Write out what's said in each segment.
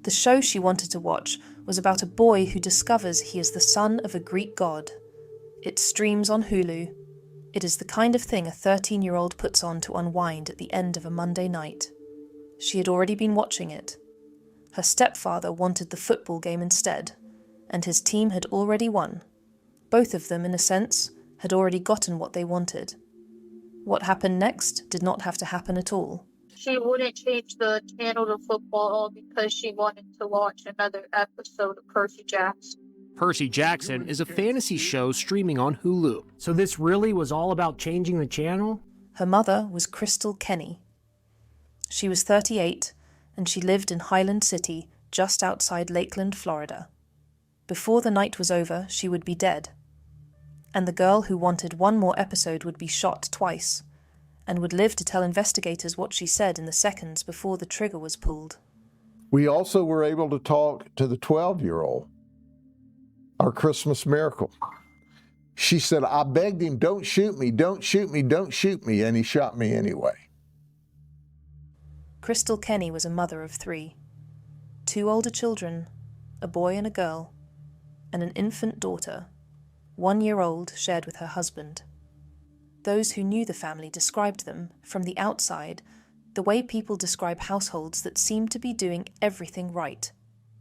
The show she wanted to watch was about a boy who discovers he is the son of a Greek god. It streams on Hulu. It is the kind of thing a 13-year-old puts on to unwind at the end of a Monday night. She had already been watching it. Her stepfather wanted the football game instead, and his team had already won. Both of them, in a sense, had already gotten what they wanted. What happened next did not have to happen at all. She wouldn't change the channel to football because she wanted to watch another episode of Percy Jackson. Percy Jackson is a fantasy show streaming on Hulu. So this really was all about changing the channel? Her mother was Crystal Kenney. She was 38, and she lived in Highland City, just outside Lakeland, Florida. Before the night was over, she would be dead. And the girl who wanted one more episode would be shot twice, and would live to tell investigators what she said in the seconds before the trigger was pulled. We also were able to talk to the 12-year-old, our Christmas miracle. She said, I begged him, don't shoot me, don't shoot me, don't shoot me, and he shot me anyway. Crystal Kenney was a mother of 3. 2 older children, a boy and a girl, and an infant daughter, 1-year-old, shared with her husband. Those who knew the family described them, from the outside, the way people describe households that seem to be doing everything right.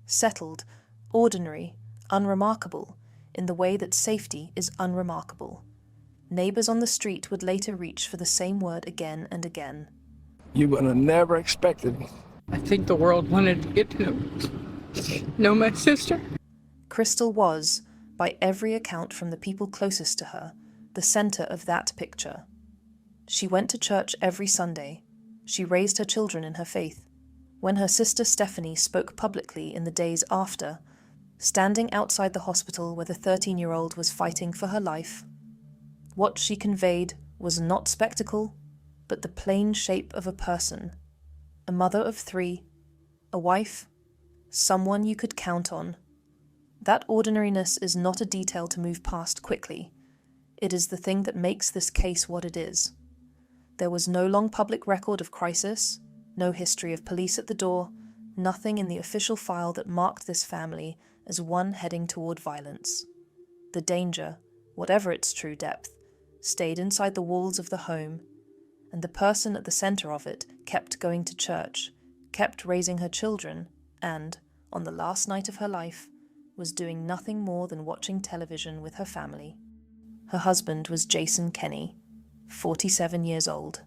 Settled, ordinary, unremarkable, in the way that safety is unremarkable. Neighbors on the street would later reach for the same word again and again. You would have never expected it. I think the world wanted to get to know my sister. Crystal was, by every account from the people closest to her, the center of that picture. She went to church every Sunday. She raised her children in her faith. When her sister Stephanie spoke publicly in the days after, standing outside the hospital where the 13-year-old was fighting for her life, what she conveyed was not spectacle, but the plain shape of a person, a mother of 3, a wife, someone you could count on. That ordinariness is not a detail to move past quickly. It is the thing that makes this case what it is. There was no long public record of crisis, no history of police at the door, nothing in the official file that marked this family as one heading toward violence. The danger, whatever its true depth, stayed inside the walls of the home, and the person at the center of it kept going to church, kept raising her children, and, on the last night of her life, was doing nothing more than watching television with her family. Her husband was Jason Kenney, 47 years old.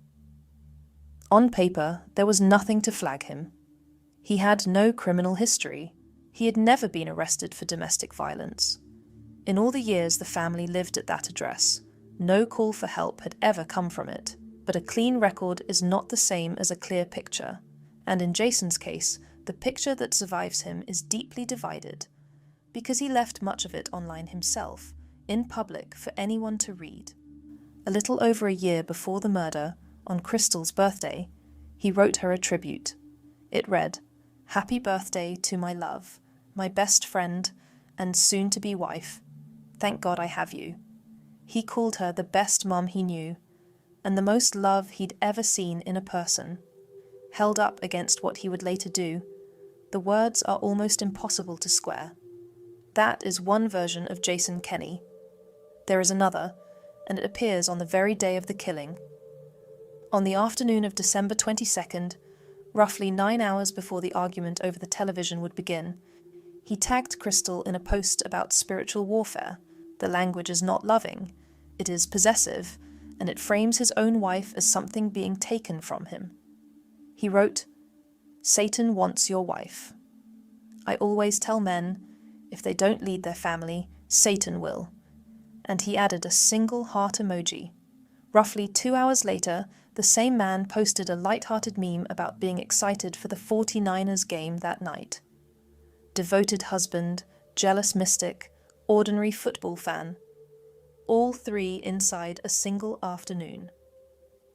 On paper, there was nothing to flag him. He had no criminal history. He had never been arrested for domestic violence. In all the years the family lived at that address, no call for help had ever come from it. But a clean record is not the same as a clear picture, and in Jason's case, the picture that survives him is deeply divided, because he left much of it online himself, in public for anyone to read. A little over a year before the murder, on Crystal's birthday, he wrote her a tribute. It read, "Happy birthday to my love, my best friend, and soon-to-be wife. Thank God I have you." He called her the best mum he knew, and the most love he'd ever seen in a person. Held up against what he would later do, the words are almost impossible to square. That is one version of Jason Kenney. There is another, and it appears on the very day of the killing. On the afternoon of December 22nd, roughly 9 hours before the argument over the television would begin, he tagged Crystal in a post about spiritual warfare. The language is not loving, it is possessive, and it frames his own wife as something being taken from him. He wrote, "Satan wants your wife. I always tell men, if they don't lead their family, Satan will." And he added a single heart emoji. Roughly 2 hours later, the same man posted a light-hearted meme about being excited for the 49ers game that night. Devoted husband, jealous mystic, ordinary football fan. All 3 inside a single afternoon.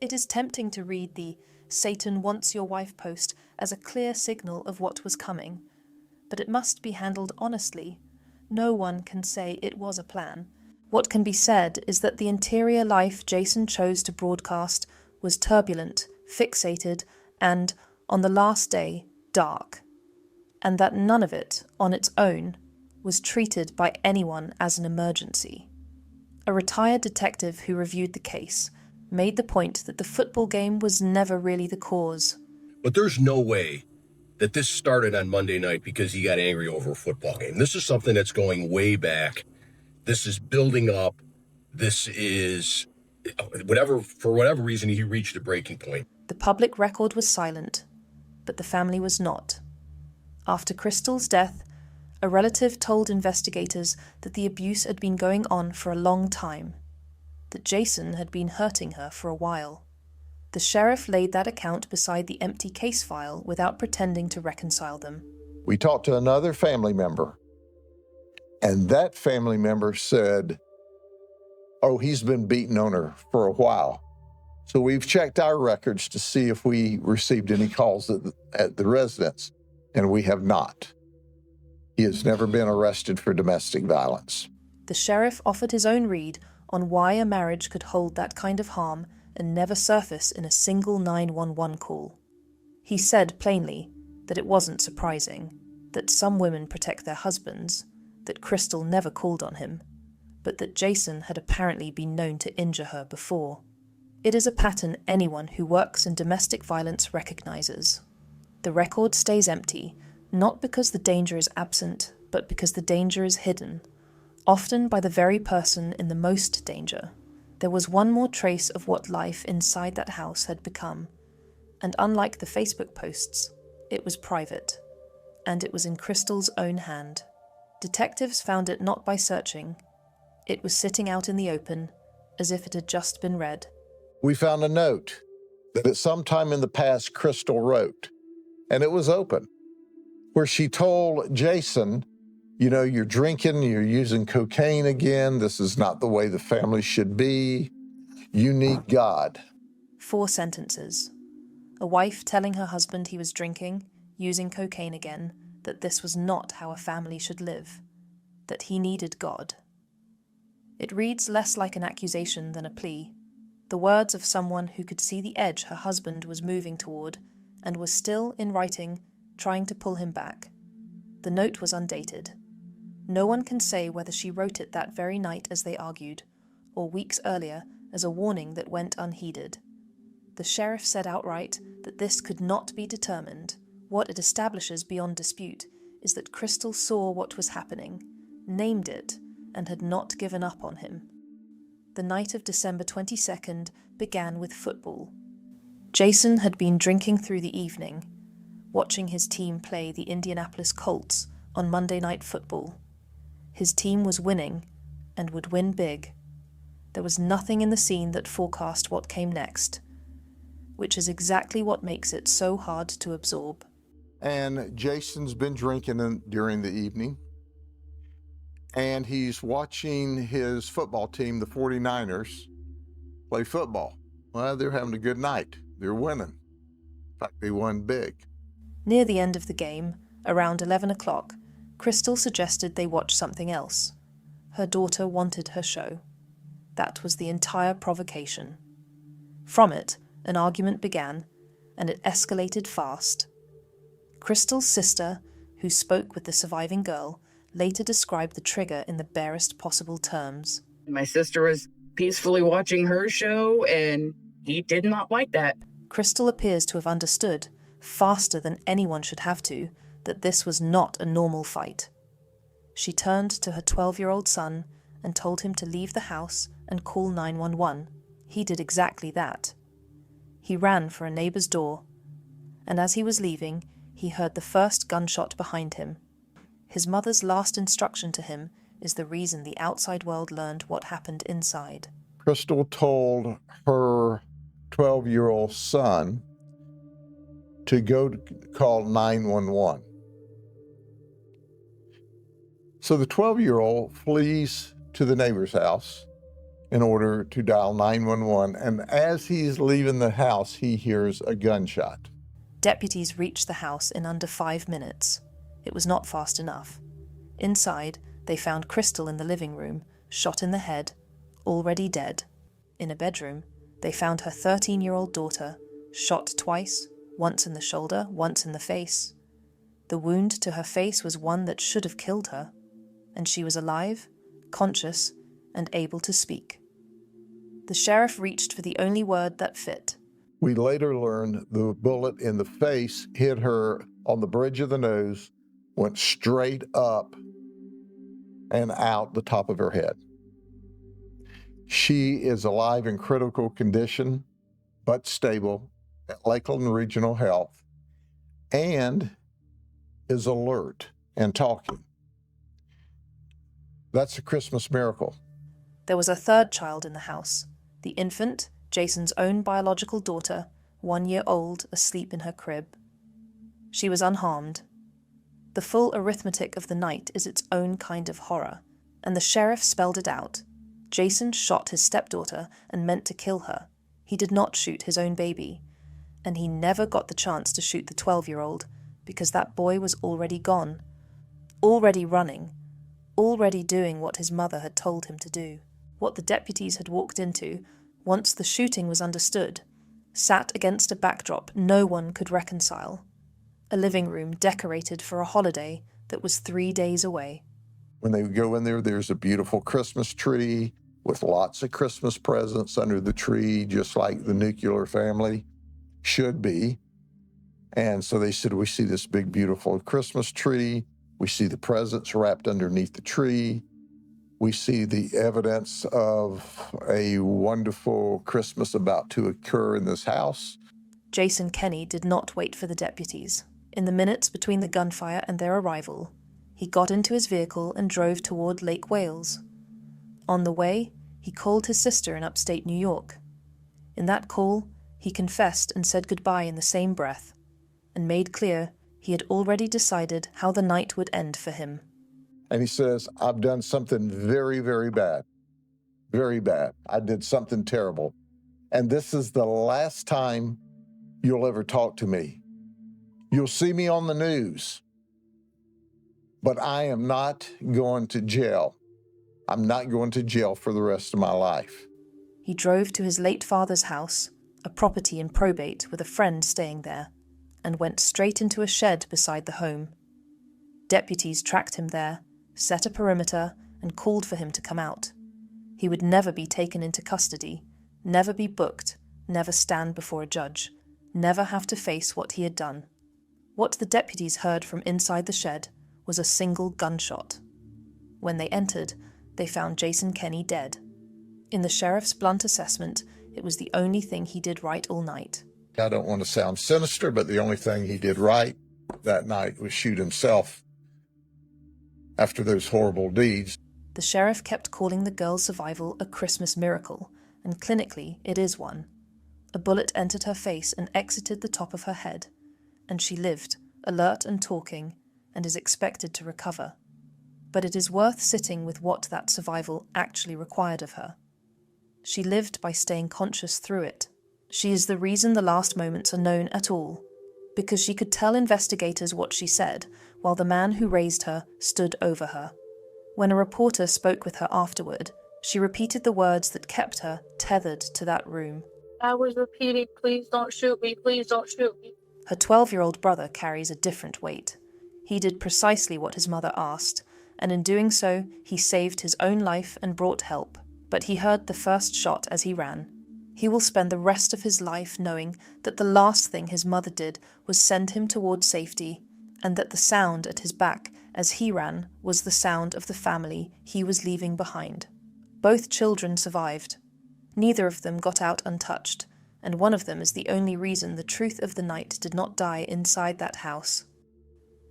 It is tempting to read the "Satan wants your wife" post as a clear signal of what was coming, but it must be handled honestly. No one can say it was a plan. What can be said is that the interior life Jason chose to broadcast was turbulent, fixated, and, on the last day, dark. and that none of it, on its own, was treated by anyone as an emergency. A retired detective who reviewed the case made the point that the football game was never really the cause. But there's no way that this started on Monday night because he got angry over a football game. This is something that's going way back. This is building up. This is for whatever reason, he reached a breaking point. The public record was silent, but the family was not. After Crystal's death, a relative told investigators that the abuse had been going on for a long time, that Jason had been hurting her for a while. The sheriff laid that account beside the empty case file without pretending to reconcile them. We talked to another family member, and that family member said, oh, he's been beating on her for a while. So we've checked our records to see if we received any calls at the residence, and we have not. He has never been arrested for domestic violence. The sheriff offered his own read on why a marriage could hold that kind of harm and never surface in a single 911 call. He said plainly that it wasn't surprising, that some women protect their husbands, that Crystal never called on him, but that Jason had apparently been known to injure her before. It is a pattern anyone who works in domestic violence recognizes. The record stays empty, not because the danger is absent, but because the danger is hidden, often by the very person in the most danger. There was one more trace of what life inside that house had become, and unlike the Facebook posts, it was private, and it was in Crystal's own hand. Detectives found it not by searching. It was sitting out in the open, as if it had just been read. We found a note that at some time in the past Crystal wrote, and it was open, where she told Jason, you know, you're drinking, you're using cocaine again, this is not the way the family should be, you need God. 4 sentences. A wife telling her husband he was drinking, using cocaine again, that this was not how a family should live, that he needed God. It reads less like an accusation than a plea, the words of someone who could see the edge her husband was moving toward and was still, in writing, trying to pull him back. The note was undated. No one can say whether she wrote it that very night as they argued, or weeks earlier as a warning that went unheeded. The sheriff said outright that this could not be determined. What it establishes beyond dispute is that Crystal saw what was happening, named it, and had not given up on him. The night of December 22nd began with football. Jason had been drinking through the evening, watching his team play the Indianapolis Colts on Monday Night Football. His team was winning, and would win big. There was nothing in the scene that forecast what came next, which is exactly what makes it so hard to absorb. And Jason's been drinking during the evening, and he's watching his football team, the 49ers, play football. Well, they're having a good night. They're winning. In fact, they won big. Near the end of the game, around 11 o'clock, Crystal suggested they watch something else. Her daughter wanted her show. That was the entire provocation. From it, an argument began, and it escalated fast. Crystal's sister, who spoke with the surviving girl, later described the trigger in the barest possible terms. My sister was peacefully watching her show, and he did not like that. Crystal appears to have understood, faster than anyone should have to, that this was not a normal fight. She turned to her 12-year-old son and told him to leave the house and call 911. He did exactly that. He ran for a neighbor's door, and as he was leaving, he heard the first gunshot behind him. His mother's last instruction to him is the reason the outside world learned what happened inside. Crystal told her 12-year-old son to go to call 911. So the 12-year-old flees to the neighbor's house in order to dial 911, and as he's leaving the house, he hears a gunshot. Deputies reached the house in under 5 minutes. It was not fast enough. Inside, they found Crystal in the living room, shot in the head, already dead. In a bedroom, they found her 13-year-old daughter, shot twice, once in the shoulder, once in the face. The wound to her face was one that should have killed her, and she was alive, conscious, and able to speak. The sheriff reached for the only word that fit. We later learned the bullet in the face hit her on the bridge of the nose, went straight up and out the top of her head. She is alive in critical condition, but stable at Lakeland Regional Health, and is alert and talking. That's a Christmas miracle. There was a third child in the house, the infant, Jason's own biological daughter, 1 year old, asleep in her crib. She was unharmed. The full arithmetic of the night is its own kind of horror, and the sheriff spelled it out. Jason shot his stepdaughter and meant to kill her. He did not shoot his own baby, and he never got the chance to shoot the 12-year-old because that boy was already gone, already running, already doing what his mother had told him to do. What the deputies had walked into, once the shooting was understood, sat against a backdrop no one could reconcile. A living room decorated for a holiday that was 3 days away. When they go in there, there's a beautiful Christmas tree with lots of Christmas presents under the tree, just like the nuclear family should be. And so they said, we see this big, beautiful Christmas tree. We see the presents wrapped underneath the tree. We see the evidence of a wonderful Christmas about to occur in this house. Jason Kenney did not wait for the deputies. In the minutes between the gunfire and their arrival, he got into his vehicle and drove toward Lake Wales. On the way, he called his sister in upstate New York. In that call, he confessed and said goodbye in the same breath, and made clear he had already decided how the night would end for him. And he says, I've done something very, very bad. Very bad. I did something terrible. And this is the last time you'll ever talk to me. You'll see me on the news. But I am not going to jail. I'm not going to jail for the rest of my life. He drove to his late father's house, a property in probate with a friend staying there, and went straight into a shed beside the home. Deputies tracked him there, set a perimeter, and called for him to come out. He would never be taken into custody, never be booked, never stand before a judge, never have to face what he had done. What the deputies heard from inside the shed was a single gunshot. When they entered, they found Jason Kenney dead. In the sheriff's blunt assessment, it was the only thing he did right all night. I don't want to sound sinister, but the only thing he did right that night was shoot himself after those horrible deeds. The sheriff kept calling the girl's survival a Christmas miracle, and clinically it is one. A bullet entered her face and exited the top of her head, and she lived, alert and talking, and is expected to recover. But it is worth sitting with what that survival actually required of her. She lived by staying conscious through it. She is the reason the last moments are known at all, because she could tell investigators what she said while the man who raised her stood over her. When a reporter spoke with her afterward, she repeated the words that kept her tethered to that room. I was repeating, please don't shoot me, please don't shoot me. Her 12-year-old brother carries a different weight. He did precisely what his mother asked, and in doing so, he saved his own life and brought help. But he heard the first shot as he ran. He will spend the rest of his life knowing that the last thing his mother did was send him toward safety, and that the sound at his back as he ran was the sound of the family he was leaving behind. Both children survived. Neither of them got out untouched, and one of them is the only reason the truth of the night did not die inside that house.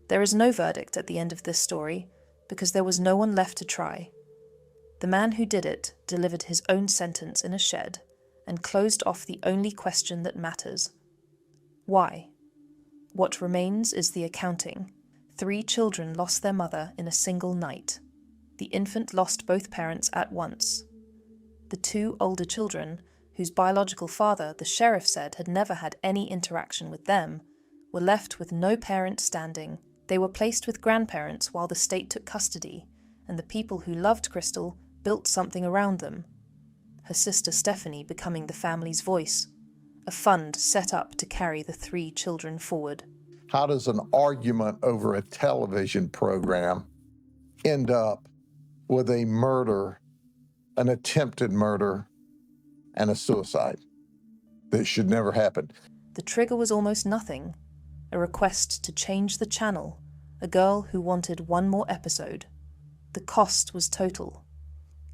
There is no verdict at the end of this story, because there was no one left to try. The man who did it delivered his own sentence in a shed, and closed off the only question that matters. Why? What remains is the accounting. 3 children lost their mother in a single night. The infant lost both parents at once. The 2 older children, whose biological father, the sheriff said, had never had any interaction with them, were left with no parent standing. They were placed with grandparents while the state took custody, and the people who loved Crystal built something around them. Her sister Stephanie becoming the family's voice, a fund set up to carry the 3 children forward. How does an argument over a television program end up with a murder, an attempted murder, and a suicide? That should never happen. The trigger was almost nothing. A request to change the channel, a girl who wanted one more episode. The cost was total.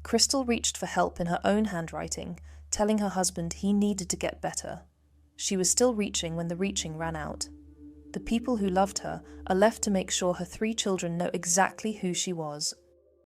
Crystal reached for help in her own handwriting, telling her husband he needed to get better. She was still reaching when the reaching ran out. The people who loved her are left to make sure her 3 children know exactly who she was